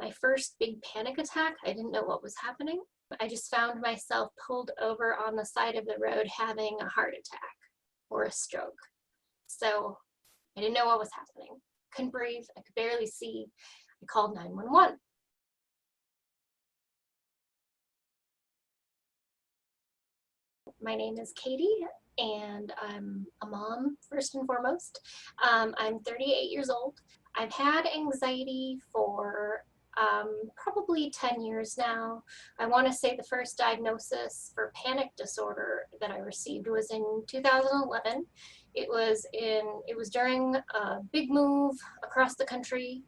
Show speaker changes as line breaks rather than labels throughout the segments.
My first big panic attack, I didn't know what was happening. I just found myself pulled over on the side of the road having a heart attack or a stroke. So I didn't know what was happening. Couldn't breathe, I could barely see. I called 911. My name is Katie, and I'm a mom first and foremost. I'm 38 years old. I've had anxiety for probably 10 years now. I want to say the first diagnosis for panic disorder that I received was in 2011. It was during a big move across the country.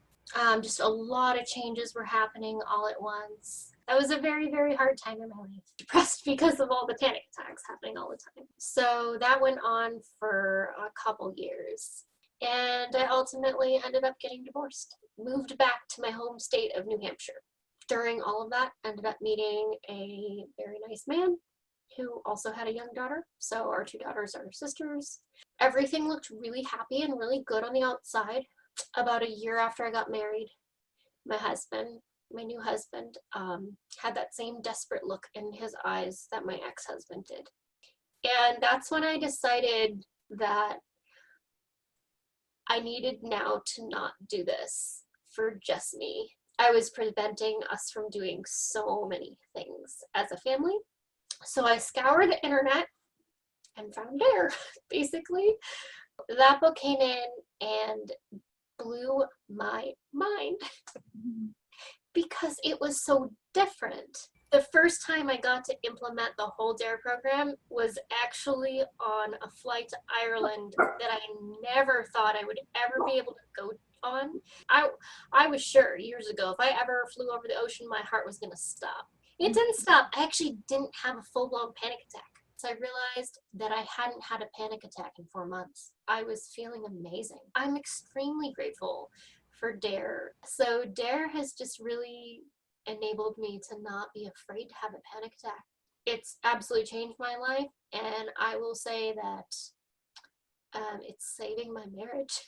Just a lot of changes were happening all at once. That was a very, very hard time in my life. Depressed because of all the panic attacks happening all the time. So that went on for a couple years. And I ultimately ended up getting divorced. Moved back to my home state of New Hampshire. During all of that, ended up meeting a very nice man who also had a young daughter. So our two daughters are sisters. Everything looked really happy and really good on the outside. About a year after I got married, my new husband, had that same desperate look in his eyes that my ex-husband did. And that's when I decided that I needed now to not do this for just me. I was preventing us from doing so many things as a family. So I scoured the internet and found Dare, basically. That book came in and blew my mind because it was so different. The first time I got to implement the whole DARE program was actually on a flight to Ireland that I never thought I would ever be able to go on. I was sure years ago if I ever flew over the ocean, my heart was going to stop. It didn't stop. I actually didn't have a full-blown panic attack. So I realized that I hadn't had a panic attack in 4 months. I was feeling amazing. I'm extremely grateful for DARE. So DARE has just really enabled me to not be afraid to have a panic attack. It's absolutely changed my life, and I will say that it's saving my marriage.